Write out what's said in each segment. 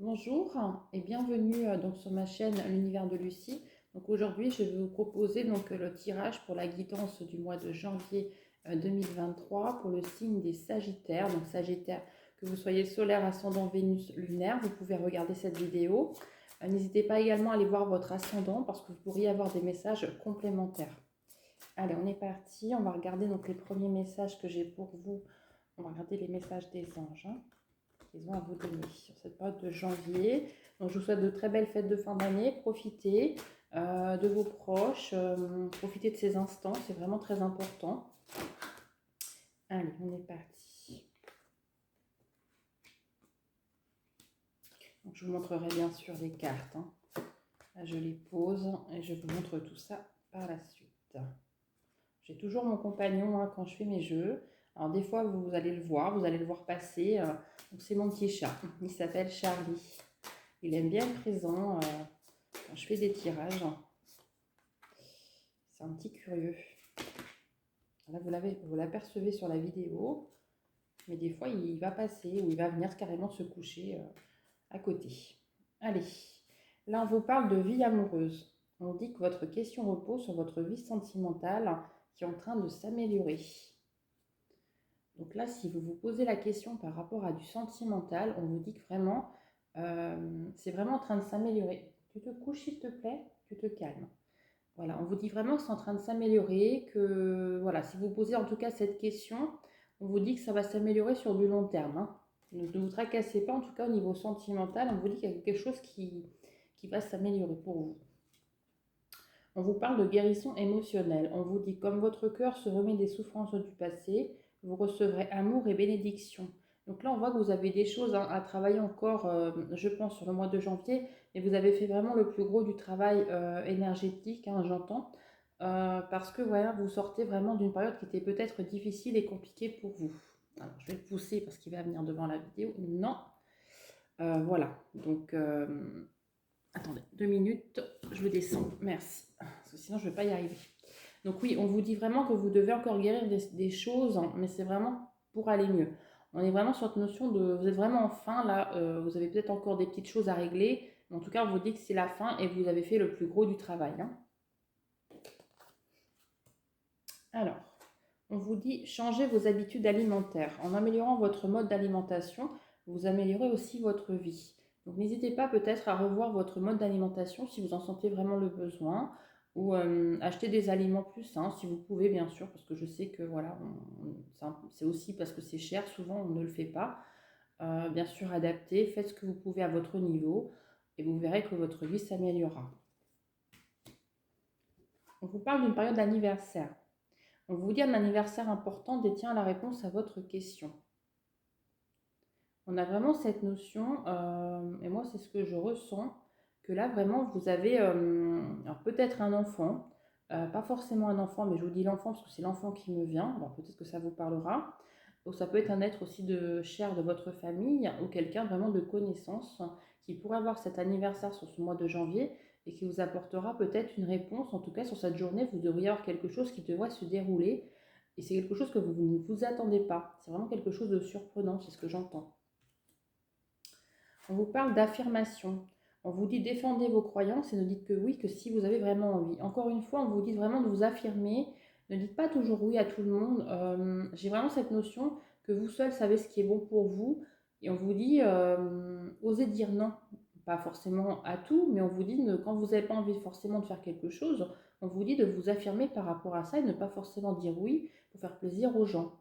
Bonjour et bienvenue donc sur ma chaîne L'Univers de Lucie. Donc aujourd'hui, je vais vous proposer le tirage pour la guidance du mois de janvier 2023 pour le signe des Sagittaires. Donc Sagittaire, que vous soyez solaire, ascendant, Vénus, lunaire, vous pouvez regarder cette vidéo. N'hésitez pas également à aller voir votre ascendant parce que vous pourriez avoir des messages complémentaires. Allez, on est parti. On va regarder donc les premiers messages que j'ai pour vous. On va regarder les messages des anges, hein, qu'ils ont à vous donner sur cette période de janvier. Donc, je vous souhaite de très belles fêtes de fin d'année. Profitez de vos proches, profitez de ces instants, c'est vraiment très important. Allez, on est parti. Donc, je vous montrerai bien sûr les cartes, hein. Là, je les pose et je vous montre tout ça par la suite. J'ai toujours mon compagnon, hein, quand je fais mes jeux. Alors des fois, vous allez le voir passer. Donc c'est mon petit chat. Il s'appelle Charlie. Il aime bien être présent quand je fais des tirages. C'est un petit curieux. Là, vous l'apercevez sur la vidéo, mais des fois, il va passer ou il va venir carrément se coucher à côté. Allez, là, on vous parle de vie amoureuse. On dit que votre question repose sur votre vie sentimentale qui est en train de s'améliorer. Donc là, si vous vous posez la question par rapport à du sentimental, on vous dit que vraiment, c'est vraiment en train de s'améliorer. Tu te couches, s'il te plaît, tu te calmes. Voilà, on vous dit vraiment que c'est en train de s'améliorer, que voilà, si vous posez en tout cas cette question, on vous dit que ça va s'améliorer sur du long terme, hein. Donc ne vous tracassez pas, en tout cas au niveau sentimental, on vous dit qu'il y a quelque chose qui va s'améliorer pour vous. On vous parle de guérison émotionnelle. On vous dit comme votre cœur se remet des souffrances du passé, vous recevrez amour et bénédiction. Donc là, on voit que vous avez des choses, hein, à travailler encore, je pense, sur le mois de janvier, mais vous avez fait vraiment le plus gros du travail énergétique, hein, j'entends, parce que voilà, vous sortez vraiment d'une période qui était peut-être difficile et compliquée pour vous. Alors, je vais le pousser parce qu'il va venir devant la vidéo. Non. Voilà. Donc, attendez, 2 minutes, je descends. Merci. Parce que sinon, je ne vais pas y arriver. Donc oui, on vous dit vraiment que vous devez encore guérir des choses, hein, mais c'est vraiment pour aller mieux. On est vraiment sur cette notion de... Vous êtes vraiment en fin, là, vous avez peut-être encore des petites choses à régler, mais en tout cas, on vous dit que c'est la fin et vous avez fait le plus gros du travail, hein. Alors, on vous dit changez vos habitudes alimentaires. En améliorant votre mode d'alimentation, vous améliorez aussi votre vie. Donc n'hésitez pas peut-être à revoir votre mode d'alimentation si vous en sentez vraiment le besoin, ou acheter des aliments plus sains si vous pouvez, bien sûr, parce que je sais que voilà, c'est aussi parce que c'est cher, souvent on ne le fait pas. Bien sûr, adaptez, faites ce que vous pouvez à votre niveau et vous verrez que votre vie s'améliorera. On vous parle d'une période d'anniversaire. On vous dit un anniversaire important détient la réponse à votre question. On a vraiment cette notion, et moi c'est ce que je ressens, que là vraiment vous avez alors peut-être un enfant, pas forcément un enfant, mais je vous dis l'enfant parce que c'est l'enfant qui me vient, bon, peut-être que ça vous parlera, ou ça peut être un être aussi de cher de votre famille, ou quelqu'un vraiment de connaissance qui pourrait avoir cet anniversaire sur ce mois de janvier et qui vous apportera peut-être une réponse, en tout cas sur cette journée, vous devriez avoir quelque chose qui devrait se dérouler, et c'est quelque chose que vous ne vous attendez pas, c'est vraiment quelque chose de surprenant, c'est ce que j'entends. On vous parle d'affirmation. On vous dit défendez vos croyances et ne dites que oui que si vous avez vraiment envie. Encore une fois, on vous dit vraiment de vous affirmer. Ne dites pas toujours oui à tout le monde. J'ai vraiment cette notion que vous seul savez ce qui est bon pour vous. Et on vous dit osez dire non. Pas forcément à tout, mais on vous dit quand vous n'avez pas envie forcément de faire quelque chose, on vous dit de vous affirmer par rapport à ça et ne pas forcément dire oui pour faire plaisir aux gens.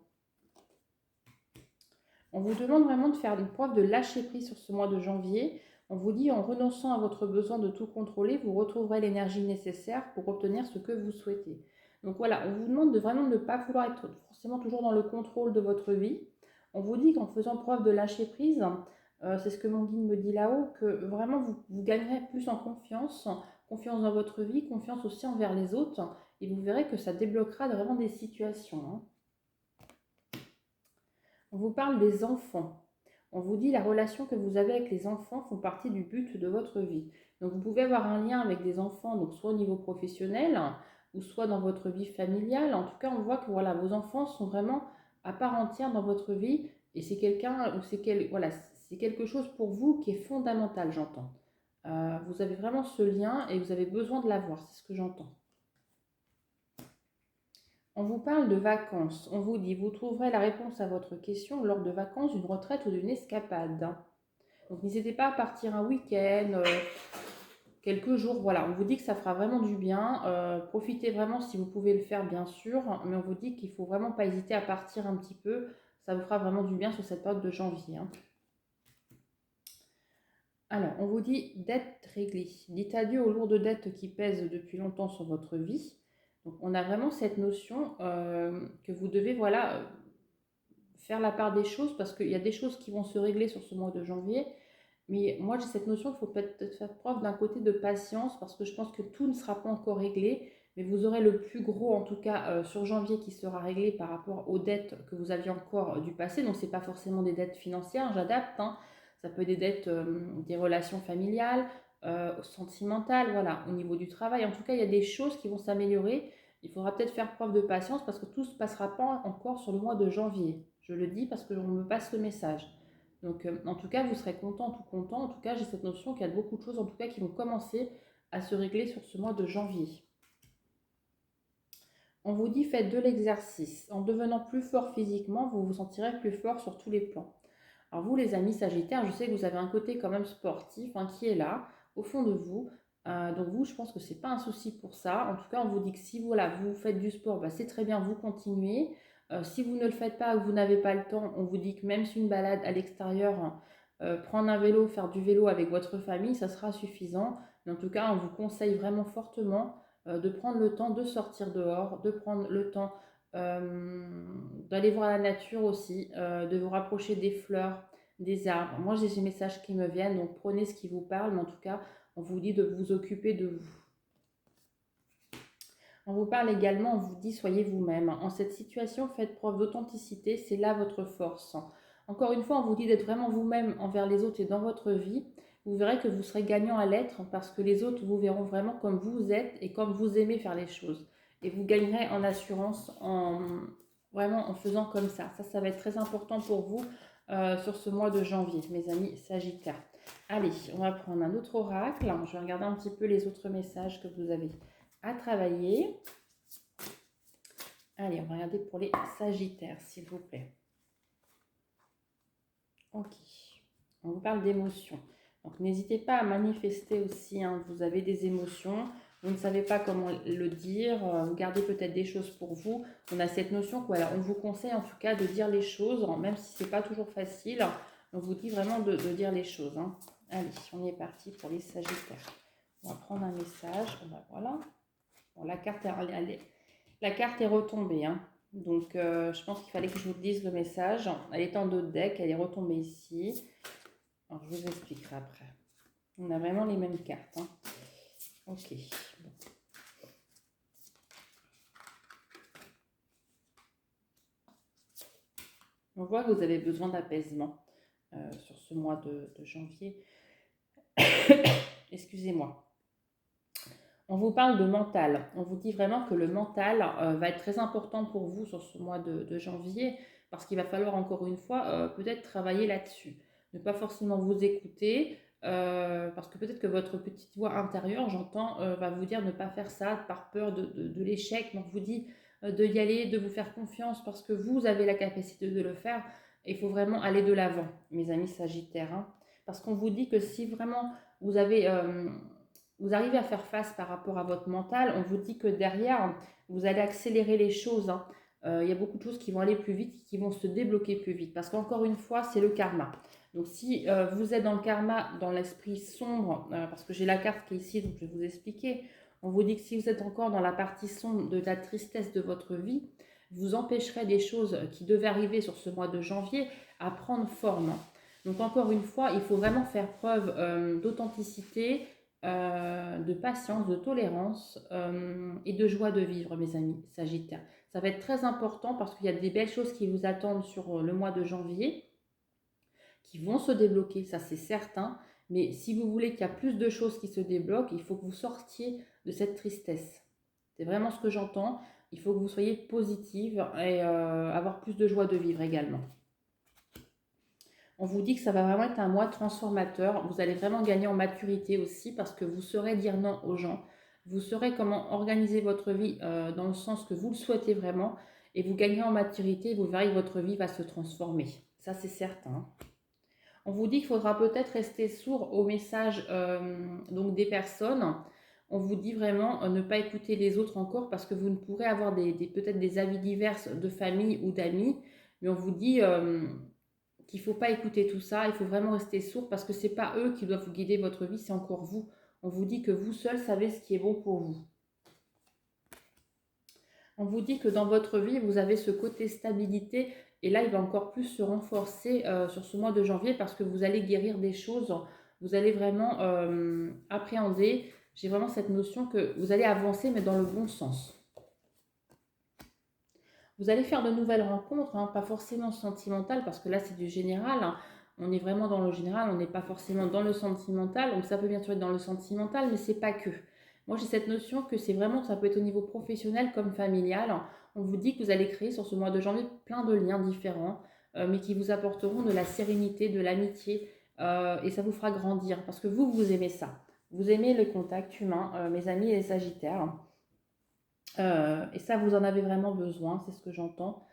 On vous demande vraiment de faire une preuve de lâcher prise sur ce mois de janvier. On vous dit en renonçant à votre besoin de tout contrôler, vous retrouverez l'énergie nécessaire pour obtenir ce que vous souhaitez. Donc voilà, on vous demande de vraiment ne pas vouloir être forcément toujours dans le contrôle de votre vie. On vous dit qu'en faisant preuve de lâcher prise, c'est ce que mon guide me dit là-haut, que vraiment vous gagnerez plus en confiance, confiance dans votre vie, confiance aussi envers les autres, et vous verrez que ça débloquera vraiment des situations, hein. On vous parle des enfants. On vous dit la relation que vous avez avec les enfants font partie du but de votre vie. Donc vous pouvez avoir un lien avec des enfants, donc soit au niveau professionnel ou soit dans votre vie familiale. En tout cas, on voit que voilà, vos enfants sont vraiment à part entière dans votre vie et c'est quelqu'un ou voilà, C'est quelque chose pour vous qui est fondamental, j'entends. Vous avez vraiment ce lien et vous avez besoin de l'avoir, c'est ce que j'entends. On vous parle de vacances. On vous dit, vous trouverez la réponse à votre question lors de vacances, d'une retraite ou d'une escapade. Donc n'hésitez pas à partir un week-end, quelques jours. Voilà, on vous dit que ça fera vraiment du bien. Profitez vraiment si vous pouvez le faire, bien sûr. Mais on vous dit qu'il ne faut vraiment pas hésiter à partir un petit peu. Ça vous fera vraiment du bien sur cette période de janvier. Alors, on vous dit dette réglée. Dites adieu aux lourdes dettes qui pèsent depuis longtemps sur votre vie. Donc, on a vraiment cette notion que vous devez, voilà, faire la part des choses parce qu'il y a des choses qui vont se régler sur ce mois de janvier. Mais moi, j'ai cette notion qu'il faut peut-être faire preuve d'un côté de patience parce que je pense que tout ne sera pas encore réglé. Mais vous aurez le plus gros, en tout cas, sur janvier qui sera réglé par rapport aux dettes que vous aviez encore du passé. Donc, ce n'est pas forcément des dettes financières, j'adapte. Ça peut être des dettes, des relations familiales, sentimentales, voilà, au niveau du travail. En tout cas, il y a des choses qui vont s'améliorer. Il faudra peut-être faire preuve de patience parce que tout ne se passera pas encore sur le mois de janvier. Je le dis parce qu'on me passe le message. Donc, en tout cas, vous serez content, tout content. En tout cas, j'ai cette notion qu'il y a beaucoup de choses, en tout cas, qui vont commencer à se régler sur ce mois de janvier. On vous dit faites de l'exercice. En devenant plus fort physiquement, vous vous sentirez plus fort sur tous les plans. Alors vous, les amis Sagittaires, je sais que vous avez un côté quand même sportif qui est là, au fond de vous. Donc vous, je pense que ce n'est pas un souci pour ça. En tout cas, on vous dit que si voilà, vous faites du sport, c'est très bien, vous continuez. Si vous ne le faites pas ou vous n'avez pas le temps, on vous dit que même si une balade à l'extérieur, prendre un vélo, faire du vélo avec votre famille, ça sera suffisant. Mais en tout cas, on vous conseille vraiment fortement de prendre le temps de sortir dehors, de prendre le temps d'aller voir la nature aussi, de vous rapprocher des fleurs, des arbres. Moi, j'ai ces messages qui me viennent, donc prenez ce qui vous parle, mais en tout cas, on vous dit de vous occuper de vous. On vous parle également, on vous dit soyez vous-même. En cette situation, faites preuve d'authenticité, c'est là votre force. Encore une fois, on vous dit d'être vraiment vous-même envers les autres et dans votre vie. Vous verrez que vous serez gagnant à l'être parce que les autres vous verront vraiment comme vous êtes et comme vous aimez faire les choses. Et vous gagnerez en assurance, vraiment en faisant comme ça. Ça va être très important pour vous sur ce mois de janvier, mes amis Sagittaires. Allez, on va prendre un autre oracle. Je vais regarder un petit peu les autres messages que vous avez à travailler. Allez, on va regarder pour les Sagittaires, s'il vous plaît. Ok. On vous parle d'émotions. Donc, n'hésitez pas à manifester aussi. Vous avez des émotions. Vous ne savez pas comment le dire. Vous gardez peut-être des choses pour vous. On a cette notion qu'on on vous conseille en tout cas de dire les choses, même si ce n'est pas toujours facile. On vous dit vraiment de dire les choses. Allez, on est parti pour les Sagittaires. On va prendre un message. Voilà. Bon, la carte est retombée. Donc, je pense qu'il fallait que je vous dise le message. Elle est en dos de deck. Elle est retombée ici. Alors, je vous expliquerai après. On a vraiment les mêmes cartes. Ok. Bon. On voit que vous avez besoin d'apaisement sur ce mois de janvier. Excusez-moi. On vous parle de mental. On vous dit vraiment que le mental va être très important pour vous sur ce mois de janvier parce qu'il va falloir encore une fois peut-être travailler là-dessus. Ne pas forcément vous écouter parce que peut-être que votre petite voix intérieure, j'entends, va vous dire ne pas faire ça par peur de l'échec. Donc, vous dit de y aller, de vous faire confiance parce que vous avez la capacité de le faire. Il faut vraiment aller de l'avant, mes amis Sagittaires. Parce qu'on vous dit que si vraiment vous avez... vous arrivez à faire face par rapport à votre mental, on vous dit que derrière, vous allez accélérer les choses. Il y a beaucoup de choses qui vont aller plus vite, qui vont se débloquer plus vite. Parce qu'encore une fois, c'est le karma. Donc si vous êtes dans le karma, dans l'esprit sombre, parce que j'ai la carte qui est ici, donc je vais vous expliquer. On vous dit que si vous êtes encore dans la partie sombre de la tristesse de votre vie, vous empêcherez des choses qui devaient arriver sur ce mois de janvier à prendre forme. Donc encore une fois, il faut vraiment faire preuve d'authenticité, de patience, de tolérance et de joie de vivre, mes amis Sagittaires. Ça va être très important parce qu'il y a des belles choses qui vous attendent sur le mois de janvier, qui vont se débloquer, ça c'est certain. Mais si vous voulez qu'il y a plus de choses qui se débloquent, il faut que vous sortiez de cette tristesse. C'est vraiment ce que j'entends. Il faut que vous soyez positive et avoir plus de joie de vivre également. On vous dit que ça va vraiment être un mois transformateur. Vous allez vraiment gagner en maturité aussi parce que vous saurez dire non aux gens. Vous saurez comment organiser votre vie dans le sens que vous le souhaitez vraiment. Et vous gagnerez en maturité et vous verrez que votre vie va se transformer. Ça, c'est certain. On vous dit qu'il faudra peut-être rester sourd aux messages donc des personnes. On vous dit vraiment ne pas écouter les autres encore parce que vous ne pourrez avoir peut-être des avis divers de famille ou d'amis. Mais on vous dit qu'il ne faut pas écouter tout ça. Il faut vraiment rester sourd parce que ce n'est pas eux qui doivent vous guider votre vie, c'est encore vous. On vous dit que vous seul savez ce qui est bon pour vous. On vous dit que dans votre vie, vous avez ce côté stabilité et là, il va encore plus se renforcer sur ce mois de janvier parce que vous allez guérir des choses, vous allez vraiment appréhender. J'ai vraiment cette notion que vous allez avancer, mais dans le bon sens. Vous allez faire de nouvelles rencontres, hein, pas forcément sentimentales parce que là, c'est du général. Hein. On est vraiment dans le général, on n'est pas forcément dans le sentimental. Donc ça peut bien sûr être dans le sentimental, mais c'est pas que. Moi, j'ai cette notion que c'est vraiment, ça peut être au niveau professionnel comme familial. On vous dit que vous allez créer sur ce mois de janvier plein de liens différents, mais qui vous apporteront de la sérénité, de l'amitié, et ça vous fera grandir parce que vous aimez ça. Vous aimez le contact humain, mes amis les Sagittaires. Et ça, vous en avez vraiment besoin, c'est ce que j'entends.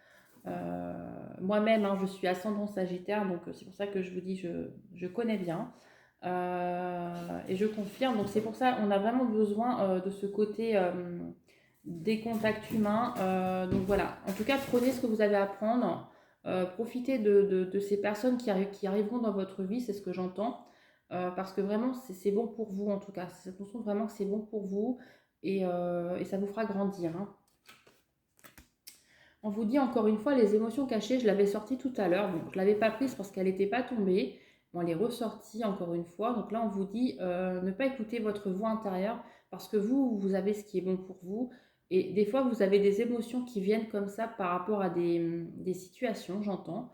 Moi-même, hein, je suis ascendant Sagittaire, donc c'est pour ça que je vous dis, je connais bien. Et je confirme, donc c'est pour ça qu'on a vraiment besoin de ce côté des contacts humains. Donc voilà, en tout cas, prenez ce que vous avez à prendre. Profitez de ces personnes qui arriveront dans votre vie, c'est ce que j'entends. Parce que vraiment, c'est bon pour vous, en tout cas. Cette notion vraiment que c'est bon pour vous et ça vous fera grandir. Hein. On vous dit encore une fois, les émotions cachées, je l'avais sortie tout à l'heure. Bon, je ne l'avais pas prise parce qu'elle n'était pas tombée. Bon, elle est ressortie encore une fois. Donc là, on vous dit ne pas écouter votre voix intérieure parce que vous avez ce qui est bon pour vous. Et des fois, vous avez des émotions qui viennent comme ça par rapport à des situations, j'entends,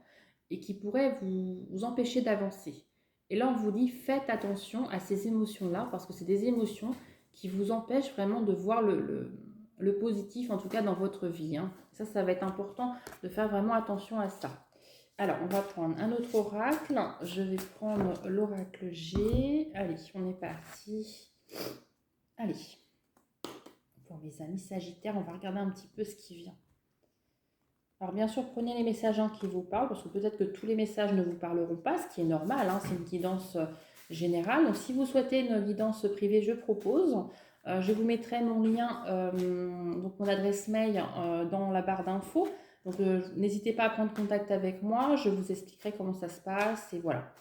et qui pourraient vous empêcher d'avancer. Et là, on vous dit faites attention à ces émotions-là parce que c'est des émotions qui vous empêchent vraiment de voir le positif, en tout cas dans votre vie. Hein. Ça va être important de faire vraiment attention à ça. Alors, on va prendre un autre oracle. Je vais prendre l'oracle G. Allez, on est parti. Allez. Pour mes amis Sagittaires, on va regarder un petit peu ce qui vient. Alors, bien sûr, prenez les messages qui vous parlent, parce que peut-être que tous les messages ne vous parleront pas, ce qui est normal. Hein, c'est une guidance générale. Donc, si vous souhaitez une guidance privée, je propose. Je vous mettrai mon lien, donc mon adresse mail dans la barre d'infos. Donc n'hésitez pas à prendre contact avec moi, je vous expliquerai comment ça se passe et voilà.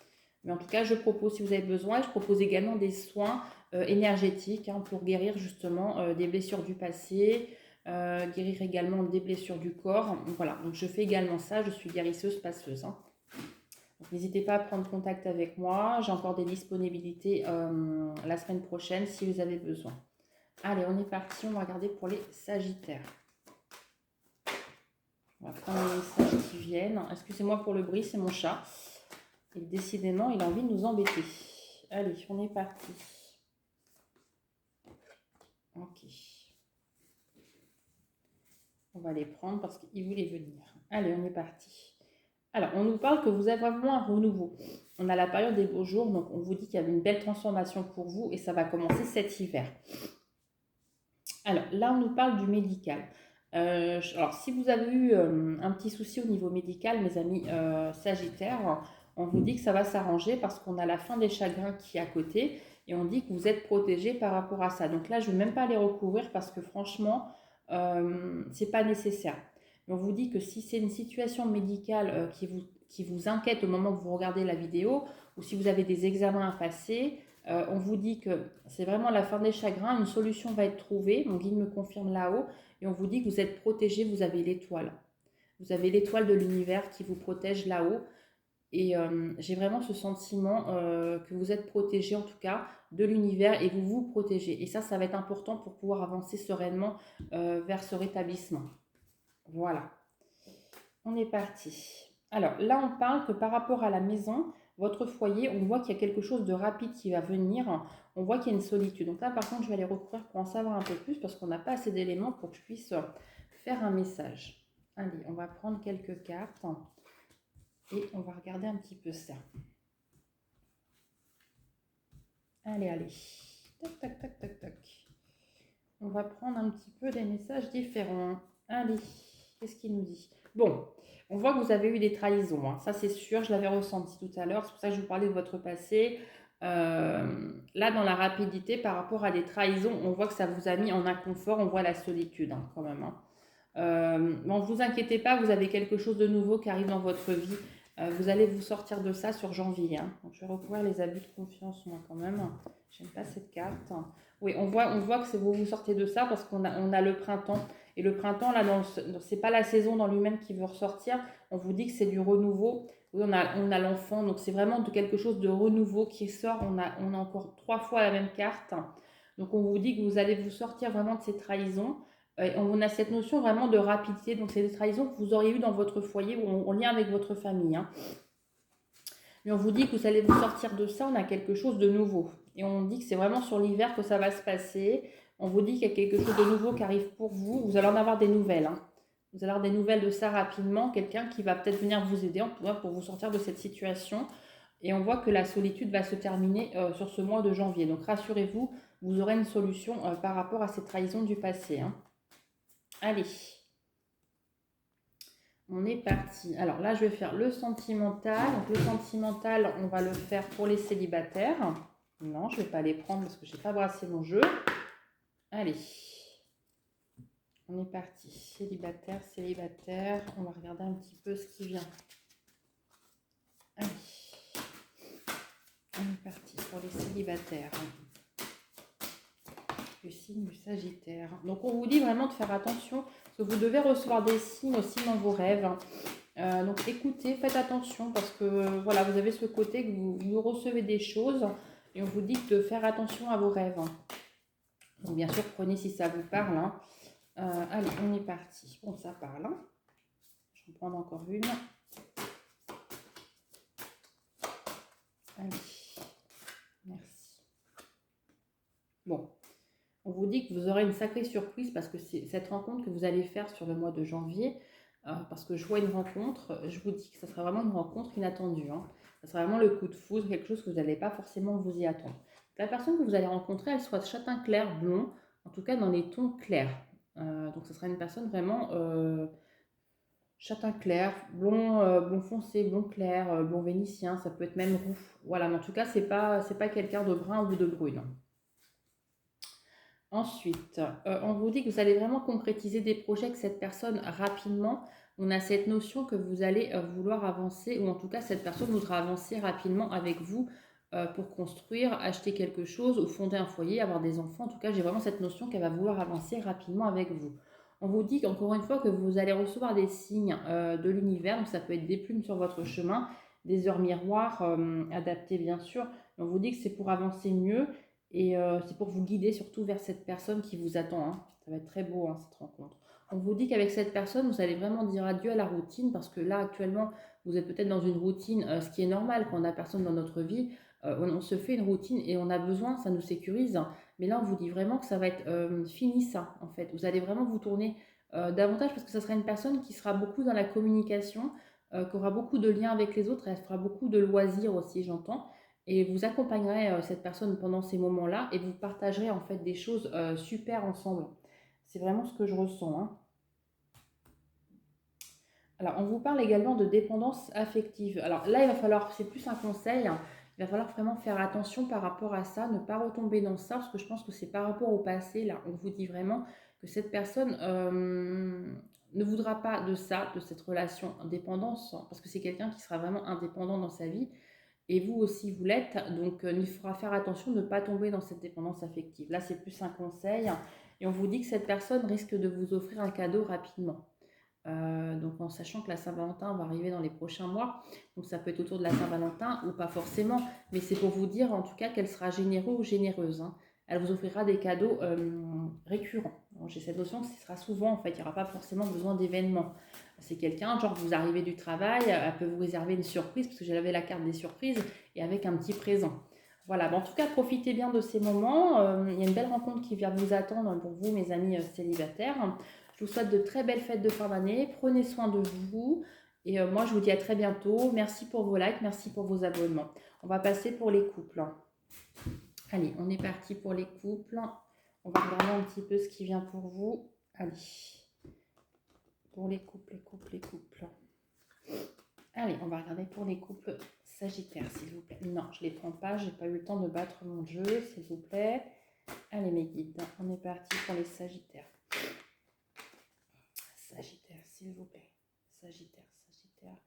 Mais en tout cas, je propose si vous avez besoin, je propose également des soins énergétiques pour guérir justement des blessures du passé, guérir également des blessures du corps. Voilà, donc je fais également ça, je suis guérisseuse passeuse. Hein. Donc n'hésitez pas à prendre contact avec moi, j'ai encore des disponibilités la semaine prochaine si vous avez besoin. Allez, on est parti, on va regarder pour les Sagittaires. On va prendre les messages qui viennent. Excusez-moi pour le bruit, c'est mon chat. Et décidément, il a envie de nous embêter. Allez, on est parti. Ok. On va les prendre parce qu'il voulait venir. Allez, on est parti. Alors, on nous parle que vous avez vraiment un renouveau. On a la période des beaux jours, donc on vous dit qu'il y avait une belle transformation pour vous et ça va commencer cet hiver. Alors, là, on nous parle du médical. Alors, si vous avez eu un petit souci au niveau médical, mes amis Sagittaires, on vous dit que ça va s'arranger parce qu'on a la fin des chagrins qui est à côté et on dit que vous êtes protégés par rapport à ça. Donc là, je ne vais même pas les recouvrir parce que franchement, c'est pas nécessaire. Mais on vous dit que si c'est une situation médicale qui vous inquiète au moment où vous regardez la vidéo ou si vous avez des examens à passer, on vous dit que c'est vraiment la fin des chagrins, une solution va être trouvée, mon guide me confirme là-haut, et on vous dit que vous êtes protégé, vous avez l'étoile. Vous avez l'étoile de l'univers qui vous protège là-haut, et j'ai vraiment ce sentiment que vous êtes protégé en tout cas de l'univers et vous vous protégez. Et ça va être important pour pouvoir avancer sereinement vers ce rétablissement. Voilà, on est parti. Alors là, on parle que par rapport à la maison, votre foyer, on voit qu'il y a quelque chose de rapide qui va venir. On voit qu'il y a une solitude. Donc là, par contre, je vais aller recouvrir pour en savoir un peu plus parce qu'on n'a pas assez d'éléments pour que je puisse faire un message. Allez, on va prendre quelques cartes. Et on va regarder un petit peu ça. Allez, allez. Tac, tac, tac, tac, tac. On va prendre un petit peu des messages différents. Allez, qu'est-ce qu'il nous dit? Bon, on voit que vous avez eu des trahisons, hein. Ça c'est sûr, je l'avais ressenti tout à l'heure. C'est pour ça que je vous parlais de votre passé. Là, dans la rapidité, par rapport à des trahisons, on voit que ça vous a mis en inconfort. On voit la solitude, hein, quand même, hein. Bon, ne vous inquiétez pas, vous avez quelque chose de nouveau qui arrive dans votre vie. Vous allez vous sortir de ça sur janvier, hein. Donc, je vais recouvrir les abus de confiance, moi, quand même. J'aime pas cette carte. Oui, on voit que vous vous sortez de ça parce qu'on a le printemps. Et le printemps, là, c'est pas la saison dans lui-même qui veut ressortir. On vous dit que c'est du renouveau. Oui, on a l'enfant, donc c'est vraiment quelque chose de renouveau qui sort. On a encore 3 fois la même carte. Donc on vous dit que vous allez vous sortir vraiment de ces trahisons. On a cette notion vraiment de rapidité. Donc c'est des trahisons que vous auriez eues dans votre foyer ou en lien avec votre famille, hein. Mais on vous dit que vous allez vous sortir de ça, on a quelque chose de nouveau. Et on dit que c'est vraiment sur l'hiver que ça va se passer. On vous dit qu'il y a quelque chose de nouveau qui arrive pour vous. Vous allez en avoir des nouvelles, hein. Vous allez avoir des nouvelles de ça rapidement. Quelqu'un qui va peut-être venir vous aider pour vous sortir de cette situation. Et on voit que la solitude va se terminer sur ce mois de janvier. Donc rassurez-vous, vous aurez une solution par rapport à ces trahisons du passé, hein. Allez, on est parti. Alors là, je vais faire le sentimental. Donc le sentimental, on va le faire pour les célibataires. Non, je ne vais pas les prendre parce que je n'ai pas brassé mon jeu. Allez, on est parti. Célibataire, célibataire. On va regarder un petit peu ce qui vient. Allez, on est parti pour les célibataires. Le signe du Sagittaire. Donc on vous dit vraiment de faire attention parce que vous devez recevoir des signes aussi dans vos rêves. Donc écoutez, faites attention parce que voilà, vous avez ce côté que vous recevez des choses et on vous dit de faire attention à vos rêves. Donc bien sûr, prenez si ça vous parle, hein. Allez, on est parti. Bon, ça parle, hein. Je vais en prendre encore une. Allez, merci. Bon. On vous dit que vous aurez une sacrée surprise parce que c'est cette rencontre que vous allez faire sur le mois de janvier, parce que je vois une rencontre, je vous dis que ça sera vraiment une rencontre inattendue, hein. Ça sera vraiment le coup de foudre, quelque chose que vous n'allez pas forcément vous y attendre. La personne que vous allez rencontrer, elle soit châtain clair, blond, en tout cas dans les tons clairs. Donc ce sera une personne vraiment châtain clair, blond foncé, blond clair, blond vénitien, ça peut être même roux. Voilà, mais en tout cas, c'est pas quelqu'un de brun ou de brune. Ensuite, on vous dit que vous allez vraiment concrétiser des projets avec cette personne rapidement. On a cette notion que vous allez vouloir avancer, ou en tout cas cette personne voudra avancer rapidement avec vous pour construire, acheter quelque chose ou fonder un foyer, avoir des enfants. En tout cas, j'ai vraiment cette notion qu'elle va vouloir avancer rapidement avec vous. On vous dit encore une fois que vous allez recevoir des signes de l'univers, donc ça peut être des plumes sur votre chemin, des heures miroirs adaptées bien sûr. On vous dit que c'est pour avancer mieux. Et c'est pour vous guider surtout vers cette personne qui vous attend, hein. Ça va être très beau, hein, cette rencontre. On vous dit qu'avec cette personne, vous allez vraiment dire adieu à la routine parce que là, actuellement, vous êtes peut-être dans une routine, ce qui est normal quand on n'a personne dans notre vie. On se fait une routine et on a besoin, ça nous sécurise, hein. Mais là, on vous dit vraiment que ça va être fini, ça, en fait. Vous allez vraiment vous tourner davantage parce que ça sera une personne qui sera beaucoup dans la communication, qui aura beaucoup de liens avec les autres. Elle fera beaucoup de loisirs aussi, j'entends. Et vous accompagnerez cette personne pendant ces moments-là et vous partagerez en fait des choses super ensemble. C'est vraiment ce que je ressens, hein. Alors, on vous parle également de dépendance affective. Alors là, il va falloir, c'est plus un conseil, hein, il va falloir vraiment faire attention par rapport à ça, ne pas retomber dans ça, parce que je pense que c'est par rapport au passé, là, on vous dit vraiment que cette personne ne voudra pas de ça, de cette relation dépendance, parce que c'est quelqu'un qui sera vraiment indépendant dans sa vie. Et vous aussi, vous l'êtes. Donc, il faudra faire attention de ne pas tomber dans cette dépendance affective. Là, c'est plus un conseil. Et on vous dit que cette personne risque de vous offrir un cadeau rapidement. Donc, en sachant que la Saint-Valentin va arriver dans les prochains mois. Donc, ça peut être autour de la Saint-Valentin ou pas forcément. Mais c'est pour vous dire, en tout cas, qu'elle sera généreuse ou généreuse, hein. Elle vous offrira des cadeaux récurrents. J'ai cette notion que ce sera souvent, en fait. Il n'y aura pas forcément besoin d'événements. C'est quelqu'un, genre vous arrivez du travail, elle peut vous réserver une surprise, parce que j'avais la carte des surprises, et avec un petit présent. Voilà, bon, en tout cas, profitez bien de ces moments. Il y a une belle rencontre qui vient de vous attendre pour vous, mes amis célibataires. Je vous souhaite de très belles fêtes de fin d'année. Prenez soin de vous. Et moi, je vous dis à très bientôt. Merci pour vos likes, merci pour vos abonnements. On va passer pour les couples. Allez, on est parti pour les couples. On va regarder un petit peu ce qui vient pour vous. Allez, pour les couples, les couples, les couples. Allez, on va regarder pour les couples Sagittaires, s'il vous plaît. Non, je ne les prends pas, j'ai pas eu le temps de battre mon jeu, s'il vous plaît. Allez, mes guides, on est parti pour les Sagittaires. Sagittaire, s'il vous plaît. Sagittaire, Sagittaire.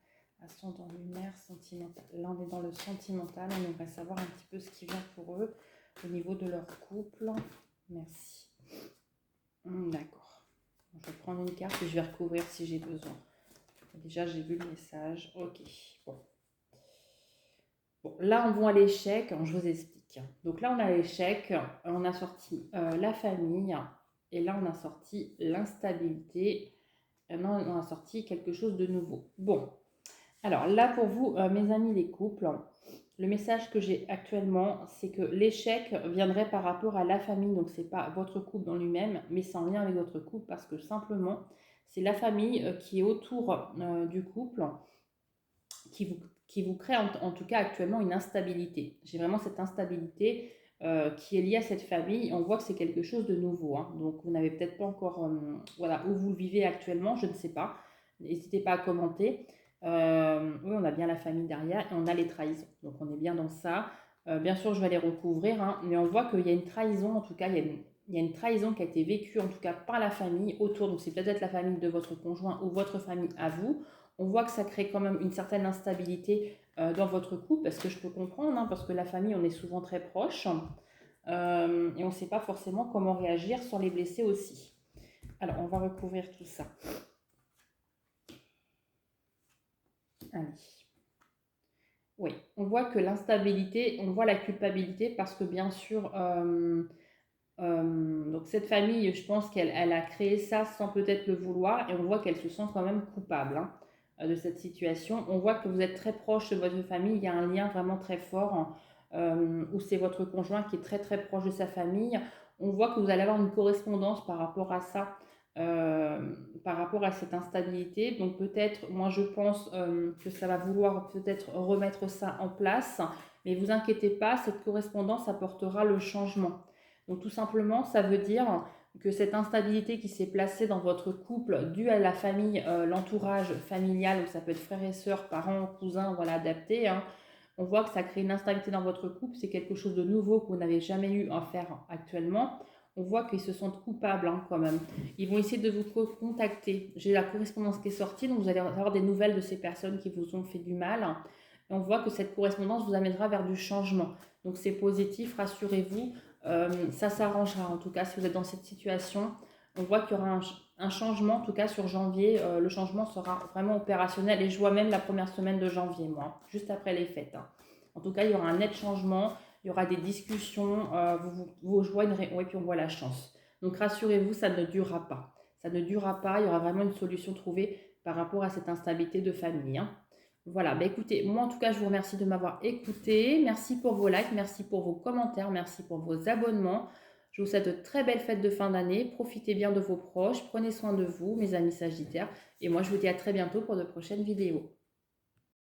Ascendant lunaire, sentimental. Là, on est dans le sentimental. On aimerait savoir un petit peu ce qui vient pour eux au niveau de leur couple. Merci. D'accord. Je vais prendre une carte et je vais recouvrir si j'ai besoin. Déjà, j'ai vu le message. Ok. Bon, là, on voit l'échec. Je vous explique. Donc là, on a l'échec. On a sorti la famille. Et là, on a sorti l'instabilité. Maintenant, on a sorti quelque chose de nouveau. Bon. Alors là, pour vous, mes amis les couples, le message que j'ai actuellement, c'est que l'échec viendrait par rapport à la famille. Donc, ce n'est pas votre couple en lui-même, mais c'est en lien avec votre couple parce que simplement, c'est la famille qui est autour du couple qui vous crée en tout cas actuellement une instabilité. J'ai vraiment cette instabilité qui est liée à cette famille. On voit que c'est quelque chose de nouveau. Hein. Donc, vous n'avez peut-être pas encore... voilà, où vous le vivez actuellement, je ne sais pas. N'hésitez pas à commenter. Oui, on a bien la famille derrière et on a les trahisons. Donc, on est bien dans ça. Bien sûr, je vais les recouvrir, hein, mais on voit qu'il y a une trahison, en tout cas, il y a une trahison qui a été vécue, en tout cas, par la famille autour. Donc, c'est peut-être la famille de votre conjoint ou votre famille à vous. On voit que ça crée quand même une certaine instabilité dans votre couple, parce que je peux comprendre, hein, parce que la famille, on est souvent très proche, et on ne sait pas forcément comment réagir sans les blesser aussi. Alors, on va recouvrir tout ça. Allez. Oui, on voit que l'instabilité, on voit la culpabilité parce que bien sûr, donc cette famille, je pense qu'elle a créé ça sans peut-être le vouloir et on voit qu'elle se sent quand même coupable de cette situation. On voit que vous êtes très proche de votre famille, il y a un lien vraiment très fort où c'est votre conjoint qui est très très proche de sa famille. On voit que vous allez avoir une correspondance par rapport à ça. Par rapport à cette instabilité. Donc peut-être, moi je pense que ça va vouloir peut-être remettre ça en place, mais vous inquiétez pas, cette correspondance apportera le changement. Donc tout simplement, ça veut dire que cette instabilité qui s'est placée dans votre couple, due à la famille, l'entourage familial, donc ça peut être frères et sœurs, parents, cousins, voilà, adaptés, hein, on voit que ça crée une instabilité dans votre couple, c'est quelque chose de nouveau que vous n'avez jamais eu à faire actuellement. On voit qu'ils se sentent coupables hein, quand même. Ils vont essayer de vous contacter. J'ai la correspondance qui est sortie, donc vous allez avoir des nouvelles de ces personnes qui vous ont fait du mal. Et on voit que cette correspondance vous amènera vers du changement. Donc c'est positif, rassurez-vous. Ça s'arrangera en tout cas si vous êtes dans cette situation. On voit qu'il y aura un changement, en tout cas sur janvier. Le changement sera vraiment opérationnel et je vois même la première semaine de janvier, moi, juste après les fêtes. Hein. En tout cas, il y aura un net changement. Il y aura des discussions, vous jouez une et puis on voit la chance. Donc rassurez-vous, ça ne durera pas. Ça ne durera pas, il y aura vraiment une solution trouvée par rapport à cette instabilité de famille. Hein. Voilà, bah écoutez, moi en tout cas, je vous remercie de m'avoir écouté. Merci pour vos likes, merci pour vos commentaires, merci pour vos abonnements. Je vous souhaite de très belles fêtes de fin d'année. Profitez bien de vos proches, prenez soin de vous, mes amis sagittaires. Et moi, je vous dis à très bientôt pour de prochaines vidéos.